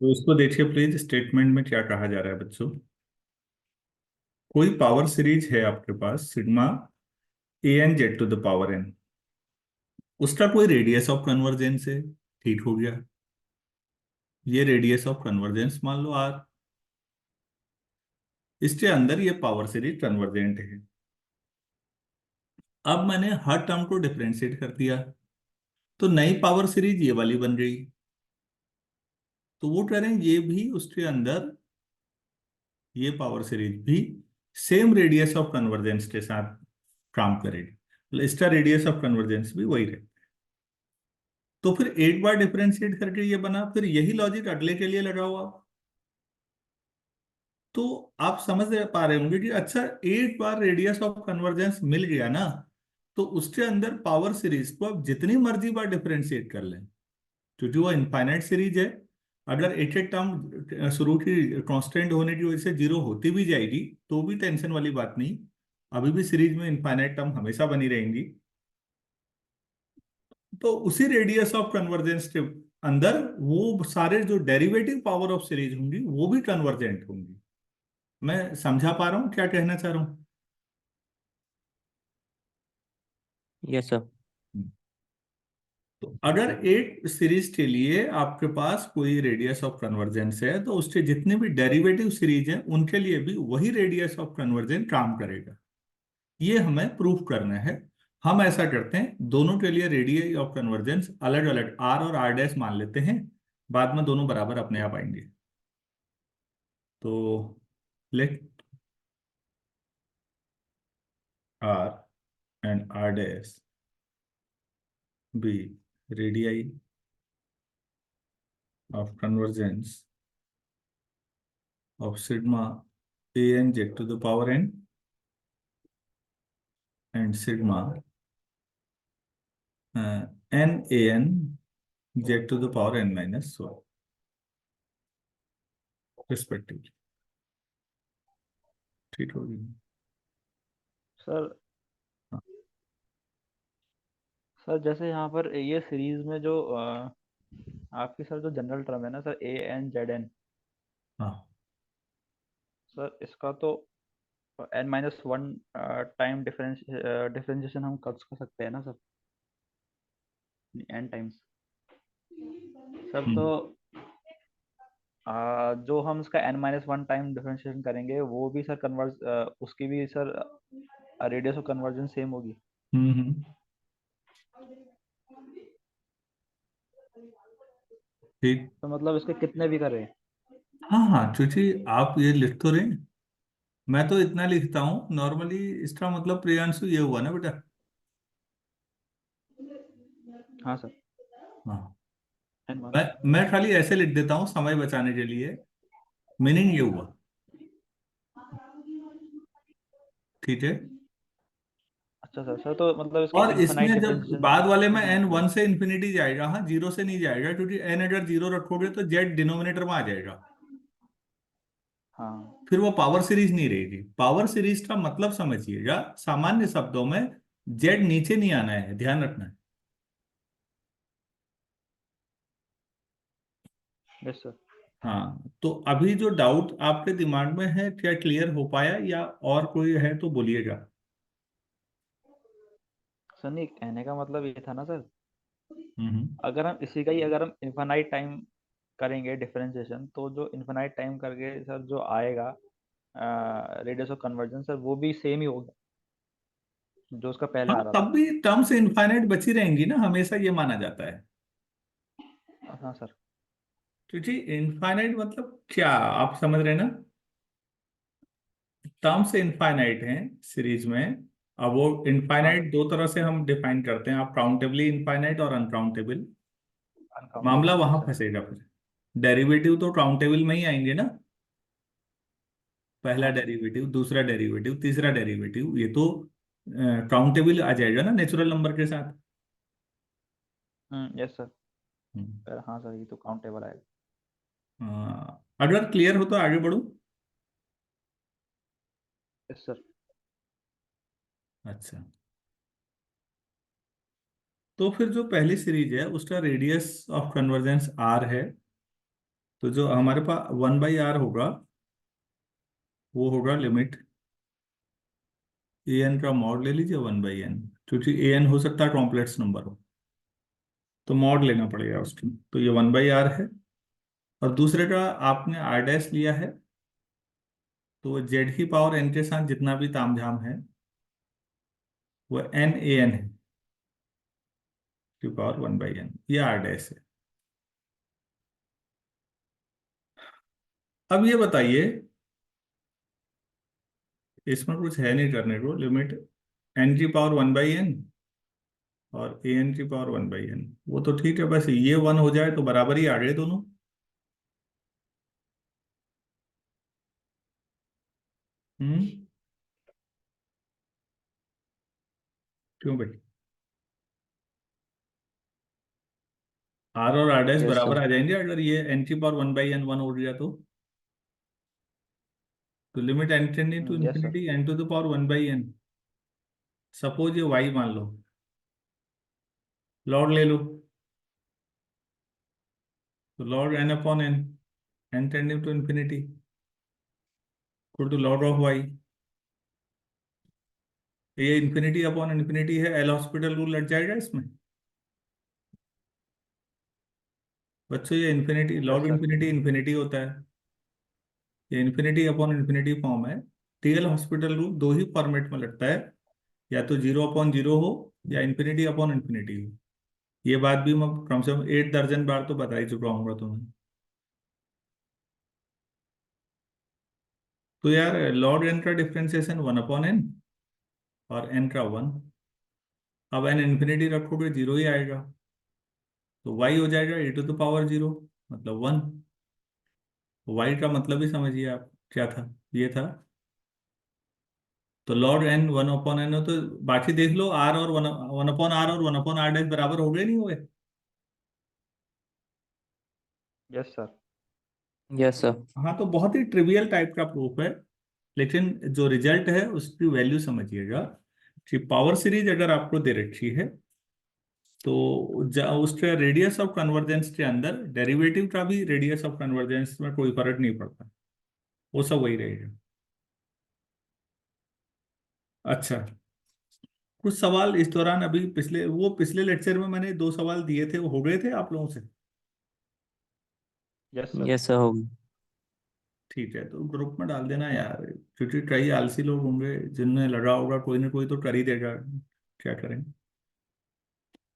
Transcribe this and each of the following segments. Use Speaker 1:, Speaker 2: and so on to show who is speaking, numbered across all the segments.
Speaker 1: तो इसको देखिए प्लीज, स्टेटमेंट में क्या कहा जा रहा है बच्चों। कोई पावर सीरीज है आपके पास sigma A N Z to the power N. उसका कोई रेडियस ऑफ कन्वर्जेंस है। ठीक हो गया। ये रेडियस ऑफ कन्वर्जेंस मान लो आर। इसके अंदर ये पावर सीरीज कन्वर्जेंट है। अब मैंने हर टर्म को डिफरेंशिएट कर दिया, तो नई पावर सीरीज ये वाली बन गई। तो वो कह रहे हैं ये भी उसके अंदर, ये पावर सीरीज भी सेम रेडियस ऑफ कन्वर्जेंस के साथ काम करेगी, मतलब इसका रेडियस ऑफ कन्वर्जेंस भी वही रहे। तो फिर एक बार डिफरेंशिएट करके ये बना, फिर यही लॉजिक अगले के लिए लगा हुआ। तो आप समझ पा रहे होंगे कि अच्छा, एक बार रेडियस ऑफ कन्वर्जेंस मिल गया ना, तो उसके अंदर पावर सीरीज को आप जितनी मर्जी बार डिफरेंशिएट कर लें, क्योंकि वो इनफाइनाइट सीरीज है। अगर एक एक टर्म शुरू की कांस्टेंट होने की वजह से जीरो होती भी जाएगी तो भी टेंशन वाली बात नहीं। अभी भी सीरीज में इनफाइनाइट टर्म हमेशा बनी रहेंगी। तो उसी रेडियस ऑफ कन्वर्जेंस के अंदर वो सारे जो डेरिवेटिव पावर ऑफ सीरीज होंगी वो भी कन्वर्जेंट होंगी। मैं समझा पा रहा हूँ क्या कहना चाह रहा
Speaker 2: यस सर।
Speaker 1: हूँ। तो अगर एक सीरीज के लिए आपके पास कोई रेडियस ऑफ कन्वर्जेंस है, तो उसके जितने भी डेरिवेटिव सीरीज हैं उनके लिए भी वही रेडियस ऑफ कन्वर्जेंस काम करेगा। ये हमें प्रूफ करना है। हम ऐसा करते हैं, दोनों के लिए रेडियस ऑफ कन्वर्जेंस अलग अलग आर और आर डैश मान लेते हैं। बाद में दोनों बराबर अपने आप आएंगे। तो let r and r dash be radii of convergence of sigma a n z to the power n and sigma n a n z to the power n minus 1 respectively। ठीक होगी।
Speaker 3: सर
Speaker 1: हाँ।
Speaker 3: Sir जैसे यहाँ पर ये series में जो आपकी सर जो जनरल टर्म है ना sir, a N z n,
Speaker 1: हाँ।
Speaker 3: सर इसका तो n minus one time differentiation हम कर सकते हैं ना सर, एन टाइम्स। सर तो जो हम इसका n minus one time differentiation करेंगे वो भी सर कन्वर्ज उसकी भी sir radius of convergence same होगी।
Speaker 1: हम्म। ठीक।
Speaker 3: तो मतलब इसके कितने भी करें।
Speaker 1: हाँ हाँ, क्योंकि आप ये लिख तो रहे हैं। मैं तो इतना लिखता हूँ नॉर्मली। इसका मतलब प्रियांशु ये हुआ ना बेटा।
Speaker 3: हाँ सर।
Speaker 1: हाँ।
Speaker 3: N one.
Speaker 1: मैं खाली ऐसे लिख देता हूँ समय बचाने के लिए। मीनिंग ये हुआ। ठीक है।
Speaker 3: अच्छा सर, सर तो मतलब इसके
Speaker 1: और
Speaker 3: इनफाइनाइट
Speaker 1: इसमें जब
Speaker 3: डिफरेंशिएशन
Speaker 1: बाद वाले में
Speaker 3: हम।
Speaker 1: एन वन से इंफिनिटी जाएगा, हाँ जीरो से नहीं जाएगा, क्योंकि एन अगर जीरो रखोगे तो जेड डिनोमिनेटर में आ जाएगा।
Speaker 3: हाँ।
Speaker 1: फिर वो पावर सीरीज नहीं रहेगी। पावर सीरीज का मतलब समझिएगा सामान्य शब्दों में, जेड नीचे नहीं आना है, ध्यान रखना है।
Speaker 3: Yes sir.
Speaker 1: हाँ, तो अभी जो डाउट आपके दिमाग में है क्या क्लियर हो पाया, या और कोई है तो बोलिएगा।
Speaker 3: सर नहीं, कहने का मतलब ये था ना सर,
Speaker 1: हम्म।
Speaker 3: अगर हम इसी का ही अगर हम इनफाइनाइट टाइम करेंगे डिफरेंशिएशन, तो जो इनफाइनाइट टाइम करके सर जो आएगा रेडियस ऑफ कन्वर्जन सर वो भी सेम ही होगा जो उसका पहले
Speaker 1: हाँ,
Speaker 3: आ रहा था।
Speaker 1: तब भी टर्म्स इनफाइनाइट बची रहेंगी ना, हमेशा ये माना जाता है।
Speaker 3: हाँ सर।
Speaker 1: क्योंकि इनफाइनाइट मतलब क्या, आप समझ रहे हैं ना। टर्म्स इनफाइनाइट हैं सीरीज में। अब वो
Speaker 3: हाँ सर।
Speaker 1: इनफाइनाइट दो तरह से हम डिफाइन करते हैं, आप काउंटेबली इनफाइनाइट और अनकाउंटेबल। मामला
Speaker 3: अनकाउंटेबल,
Speaker 1: वहां
Speaker 3: यस सर।
Speaker 1: फंसेगा फिर। डेरिवेटिव तो काउंटेबल में ही आएंगे ना। पहला
Speaker 3: हाँ सर।
Speaker 1: डेरिवेटिव, दूसरा डेरिवेटिव, तीसरा डेरिवेटिव, ये तो काउंटेबल आ जाएगा ना नेचुरल नंबर के साथ।
Speaker 3: Yes sir.
Speaker 1: हम्म।
Speaker 3: सर हाँ सर, ये तो काउंटेबल आएगा।
Speaker 1: अगर क्लियर हो तो आगे बढ़ो।
Speaker 3: Yes sir.
Speaker 1: अच्छा, तो फिर जो पहली सीरीज है उसका रेडियस ऑफ कन्वर्जेंस आर है। तो जो हमारे पास 1/r होगा वो होगा लिमिट an का मॉड ले लीजिए 1/n, क्योंकि an हो सकता है कॉम्प्लेक्स नंबर हो, तो मॉड लेना पड़ेगा उसकी, तो ये 1/r है। और दूसरे का आपने r डैश लिया है, तो जेड की पावर n के साथ जितना भी तामझाम है वो n an है, की पावर 1/n, ये r डैश है। अब ये बताइए, इसमें कुछ है नहीं करने को, लिमिट n की पावर 1/n और an की पावर 1/n, वो तो ठीक है, बस ये 1 हो जाए तो बराबर ही आ गए दोनों। हम्म, क्यों भाई? r और r डैश
Speaker 2: यस
Speaker 1: बराबर
Speaker 2: सर।
Speaker 1: आ जाएंगे अगर ये n की पावर 1/n 1 हो गया तो limit n tending to
Speaker 3: yes sir.
Speaker 1: Infinity n to the power 1/n। Suppose ये y मान लो, लॉग ले लो, तो log n upon n, n tending to infinity equal to log of y। ये इंफिनिटी अपॉन इंफिनिटी है, L'Hospital rule लग जाएगा इसमें बच्चों, ये infinity
Speaker 3: yes
Speaker 1: log
Speaker 3: sir.
Speaker 1: Infinity infinity होता है, ये इन्फिनिटी अपॉन इन्फिनिटी फॉर्म है। टीएल हॉस्पिटल रूल दो ही फॉर्मेट में लगता है, या तो 0/0 हो या इन्फिनिटी अपॉन इन्फिनिटी हो। ये बात भी मैं कम से कम 8 दर्जन बार तो बता ही चुका हूँ तुम्हें। तो यार लॉग एन का डिफरेंशिएशन 1/n और एन का 1। अब एन इन्फिनिटी रखोगे 0 ही आएगा, तो y हो जाएगा e⁻0, मतलब 1। y का मतलब ही समझिए आप क्या था, ये था। तो लॉग एन 1/n हो, तो बाकी देख लो r और 1/r और 1/r डैश बराबर हो गए नहीं हुए?
Speaker 3: Yes sir.
Speaker 2: Yes sir.
Speaker 1: हाँ, तो बहुत ही ट्रिवियल टाइप का प्रूफ है, लेकिन जो रिजल्ट है उसकी वैल्यू समझिएगा कि पावर सीरीज अगर आपको दे रखी है तो उसके रेडियस ऑफ कन्वर्जेंस के अंदर डेरिवेटिव का भी रेडियस ऑफ कन्वर्जेंस में कोई फर्क नहीं पड़ता, वो सब वही रहेगा। अच्छा, कुछ सवाल इस दौरान अभी पिछले लेक्चर में मैंने 2 सवाल दिए थे, वो हो गए थे आप लोगों से?
Speaker 3: Yes sir.
Speaker 2: यस सर होगी।
Speaker 1: ठीक है, तो ग्रुप में डाल देना यार, क्योंकि कई आलसी लोग होंगे जिनमें लगा होगा, कोई ना कोई तो कर ही देगा, क्या करें।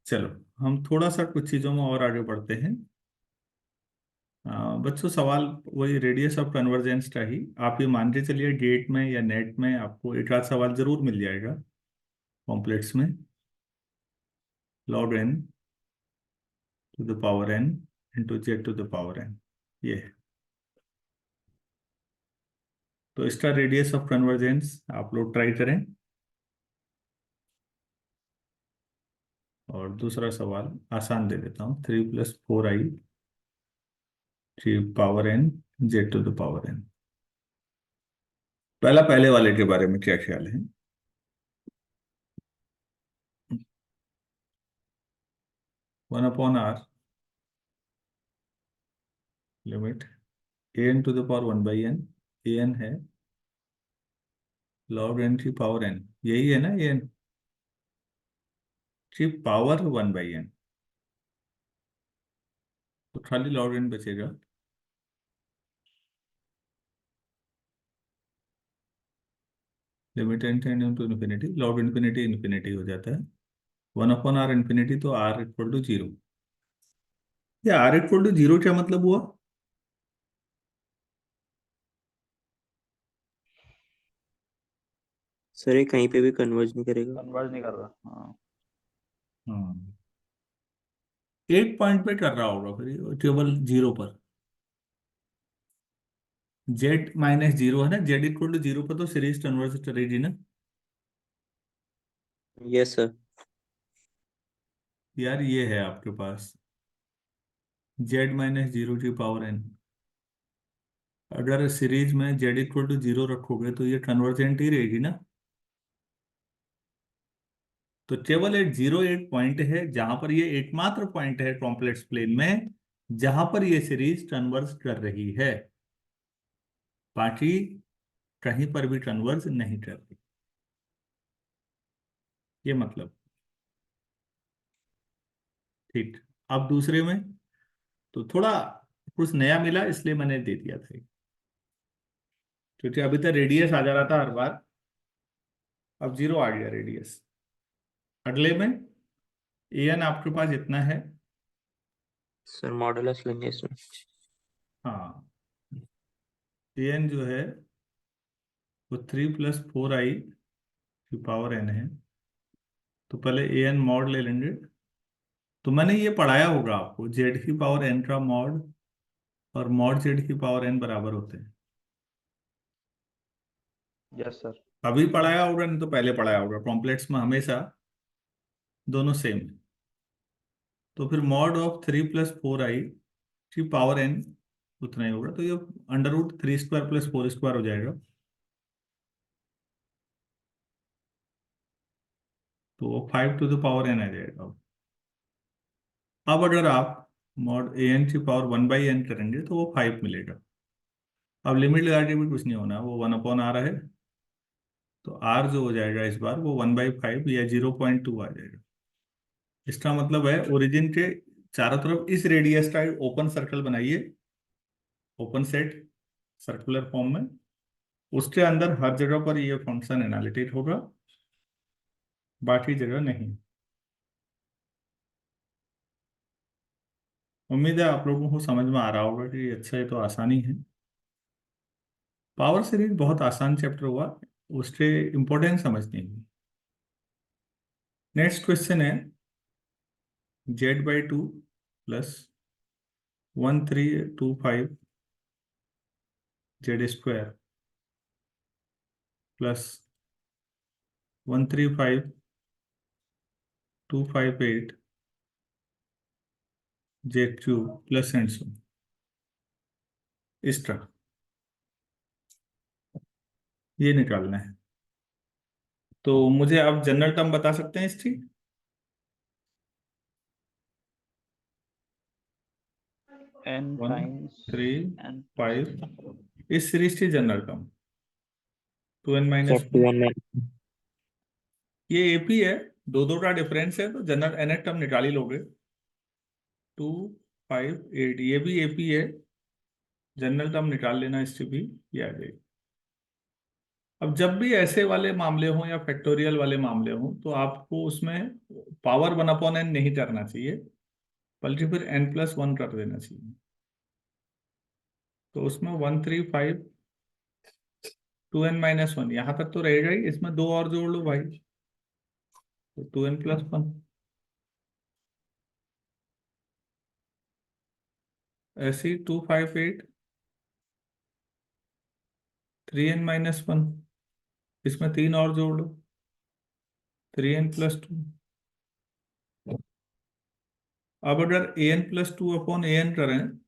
Speaker 1: चलो, हम थोड़ा सा कुछ चीजों में और आगे बढ़ते हैं। बच्चों सवाल वही रेडियस ऑफ कन्वर्जेंस का ही, आप ये मान के चलिए गेट में या नेट में आपको एक आध सवाल जरूर मिल जाएगा कॉम्प्लेक्स में। Log n to the power n into z to the power n, ये है। तो इसका रेडियस ऑफ कन्वर्जेंस आप लोग ट्राई करें। और दूसरा सवाल आसान दे देता हूँ, 3 + 4i three power n z to the power n। पहले वाले के बारे में क्या ख्याल है? 1/r limit an to the power 1/n, an है लॉग n की पावर n, यही है ना an की पावर 1/n, तो खाली लॉग n बचेगा। Limit n tending to infinity, log infinity infinity हो जाता है, 1/r इन्फिनिटी, तो r = 0। ये r = 0 क्या मतलब हुआ?
Speaker 2: सर ये कहीं पे भी कन्वर्ज नहीं करेगा।
Speaker 3: कन्वर्ज नहीं कर रहा, हाँ।
Speaker 1: हाँ, एक पॉइंट पे कर रहा होगा फिर ये, केवल 0 पर। z-0 है ना, z = 0 पर तो सीरीज कन्वर्ज करेगी ना।
Speaker 2: Yes sir.
Speaker 1: यार ये है आपके पास z-0 की पावर n, अगर सीरीज में z = 0 रखोगे तो ये कन्वर्जेंट ही रहेगी ना। तो केवल एक 0 एक पॉइंट है जहां पर ये एकमात्र पॉइंट है कॉम्प्लेक्स प्लेन में जहां पर ये सीरीज कन्वर्ज कर रही है, बाकी कहीं पर भी कन्वर्ज नहीं कर रही, ये मतलब। ठीक। अब दूसरे में तो थोड़ा कुछ नया मिला, इसलिए मैंने दे दिया था, क्योंकि अभी तक रेडियस आ जा रहा था हर बार, अब जीरो आ गया रेडियस। अगले में एन आपके पास इतना है।
Speaker 2: सर मॉडुलस लेंगे इसमें।
Speaker 1: हाँ, एन जो है वो 3 + 4i⁴ है। तो पहले एन मॉड ले लेंगे। तो मैंने ये पढ़ाया होगा आपको, z⁴n का मॉड और मॉड z⁴n बराबर होते हैं।
Speaker 3: Yes sir.
Speaker 1: अभी पढ़ाया होगा, नहीं तो पहले पढ़ाया होगा। कॉम्प्लेक्स में हमेशा दोनों सेम है। तो फिर मॉड ऑफ 3 + 4i⁴n उतना ही होगा, तो ये √3² + 4² हो जाएगा। तो वो 5 to the power n आ जाएगा। अब अगर आप मॉड an⁴1/n करेंगे तो वो 5 मिलेगा। अब लिमिट लगा के भी कुछ नहीं होना, वो 1/r है। तो r जो हो जाएगा इस बार वो 1/5 या 0.2 आ जाएगा। इसका मतलब है ओरिजिन के चारों तरफ इस रेडियस का एक ओपन सर्कल बनाइए, ओपन सेट सर्कुलर फॉर्म में। उसके अंदर हर जगह पर ये फंक्शन एनालिटिक होगा, बाकी जगह नहीं। उम्मीद है आप लोगों को समझ में आ रहा होगा कि अच्छा, ये तो आसानी है। पावर सीरीज बहुत आसान चैप्टर हुआ, उसके इंपॉर्टेंस समझनी है। नेक्स्ट क्वेश्चन है z/2 + 1325 z² + 135258 z³ + and so, इस तरह ये निकालना है। तो मुझे आप जनरल टर्म बता सकते हैं इसकी?
Speaker 3: n
Speaker 1: 1
Speaker 3: टाइम्स
Speaker 1: 3
Speaker 3: n
Speaker 1: 5 इस सीरीज की general term 2n
Speaker 2: sir
Speaker 1: 1।
Speaker 2: 2n में।
Speaker 1: ये एपी है, दो दो का डिफरेंस है, तो जनरल nth टर्म निकाल ही लोगे। 258 ये भी एपी है, जनरल टर्म निकाल लेना, इससे भी ये आ जाएगी। अब जब भी ऐसे वाले मामले हों या फैक्टोरियल वाले मामले हों, तो आपको उसमें पावर 1/n नहीं करना चाहिए, बल्कि फिर n+1 कर देना चाहिए। तो उसमें 135 2n-1 यहां तक तो रहेगा ही, इसमें दो और जोड़ लो भाई, तो 2n+1। ऐसे ही 258 3n-1, इसमें तीन और जोड़ लो, 3n+2। अब अगर an+2/an करें,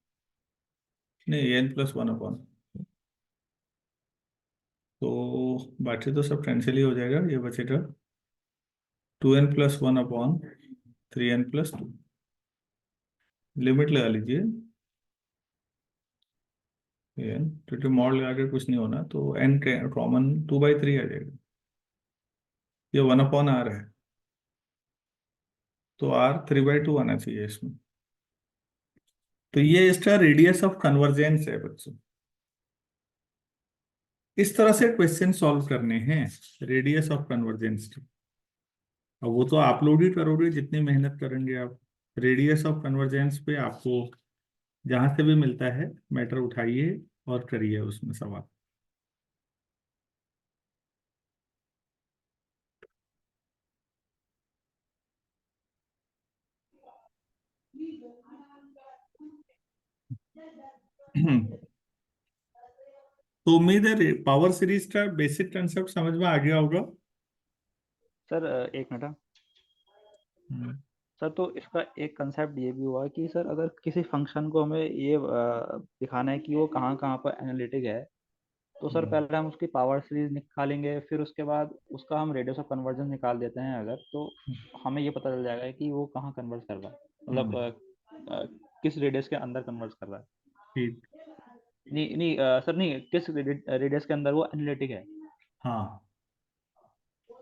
Speaker 1: नहीं an+1/, तो बाकी तो सब कैंसिल ही हो जाएगा, ये बचेगा 2n+1/3n+2। लिमिट लगा लीजिए एन, क्योंकि मॉड लगा के कुछ नहीं होना, तो एन कॉमन 2/3 आ जाएगा। ये 1/r है, तो r 3/2 आना चाहिए इसमें। तो ये इसका रेडियस ऑफ कन्वर्जेंस है बच्चों। इस तरह से क्वेश्चन सॉल्व करने हैं रेडियस ऑफ कन्वर्जेंस के। अब वो तो आप लोग ही करोगे जितनी मेहनत करेंगे आप। रेडियस ऑफ कन्वर्जेंस पे आपको जहां से भी मिलता है मैटर उठाइए और करिए उसमें सवाल। तो उम्मीद है पावर सीरीज का बेसिक कंसेप्ट समझ में आ गया होगा।
Speaker 3: सर एक मिनट। सर तो इसका एक कंसेप्ट ये भी हुआ कि सर अगर किसी फंक्शन को हमें ये दिखाना है कि वो कहाँ कहाँ पर एनालिटिक है, तो सर पहले हम उसकी पावर सीरीज निकालेंगे, फिर उसके बाद उसका हम रेडियस ऑफ कन्वर्जन निकाल देते हैं अगर, तो हमें ये पता चल जाएगा कि वो कहाँ कन्वर्ज कर रहा है, मतलब किस रेडियस के अंदर कन्वर्ट कर रहा है।
Speaker 1: ठीक।
Speaker 3: नहीं नहीं सर, नहीं, किस रेडियस के अंदर वो एनालिटिक है।
Speaker 1: हाँ,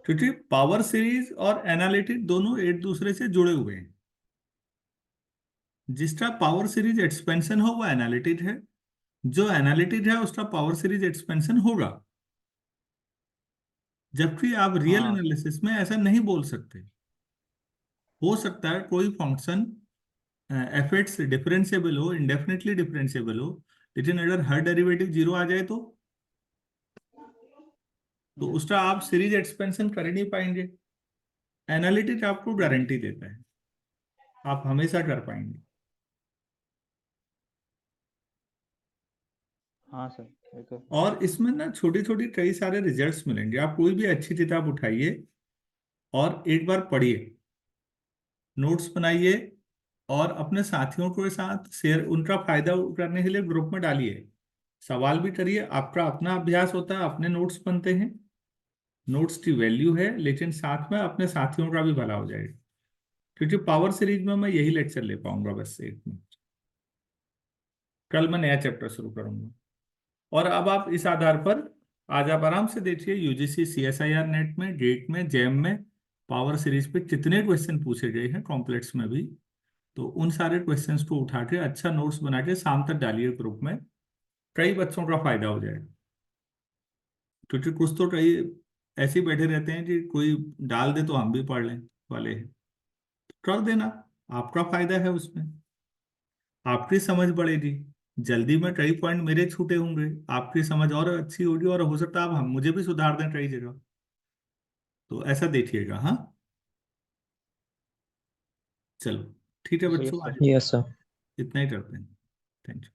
Speaker 1: क्योंकि पावर सीरीज और एनालिटिक दोनों एक दूसरे से जुड़े हुए हैं। जिसका पावर सीरीज एक्सपेंशन हो वो एनालिटिक है, जो एनालिटिक है उसका पावर सीरीज एक्सपेंशन होगा। जबकि आप रियल
Speaker 3: हाँ
Speaker 1: एनालिसिस में ऐसा नहीं बोल सकते। हो सकता है कोई फंक्शन एफ डिफरेंशिएबल हो, इंडेफिनेटली डिफरेंशिएबल हो, लेकिन अगर हर डेरिवेटिव जीरो आ जाए तो उसका आप सीरीज एक्सपेंशन कर ही नहीं पाएंगे। एनालिटिक आपको गारंटी देता है, आप हमेशा कर पाएंगे।
Speaker 3: हाँ सर, ये तो
Speaker 1: और इसमें ना छोटी छोटी कई सारे रिजल्ट्स मिलेंगे। आप कोई भी अच्छी किताब उठाइए और एक बार पढ़िए, नोट्स बनाइए और अपने साथियों के साथ शेयर, उनका फायदा करने के लिए ग्रुप में डालिए। सवाल भी करिए, आपका अपना अभ्यास होता है, अपने नोट्स बनते हैं, नोट्स की वैल्यू है, लेकिन साथ में अपने साथियों का भी भला हो जाएगा। क्योंकि पावर सीरीज में मैं यही लेक्चर ले पाऊंगा बस एक में। कल मैं नया चैप्टर शुरू करूंगा। और अब आप इस आधार पर आज आप आराम से देखिए यूजीसी सीएसआईआर नेट में, गेट में, जैम में पावर सीरीज पे कितने क्वेश्चन पूछे गए हैं, कॉम्प्लेक्स में भी। तो उन सारे क्वेश्चंस को उठा के अच्छा नोट्स बना के शाम तक डालिए ग्रुप में, कई बच्चों का फायदा हो जाएगा। क्योंकि कुछ तो कई ऐसे ही बैठे रहते हैं कि कोई डाल दे तो हम भी पढ़ लें वाले हैं। कर देना, आपका फायदा है उसमें, आपकी समझ बढ़ेगी। जल्दी में कई पॉइंट मेरे छूटे होंगे, आपकी समझ और अच्छी होगी, और हो सकता है आप हम मुझे भी सुधार दें कई जगह। तो ऐसा देखिएगा। हाँ, चलो ठीक है
Speaker 3: यस
Speaker 1: बच्चों,
Speaker 3: सर।
Speaker 1: आज
Speaker 2: यस सर।
Speaker 1: इतना ही करते हैं। Thank you.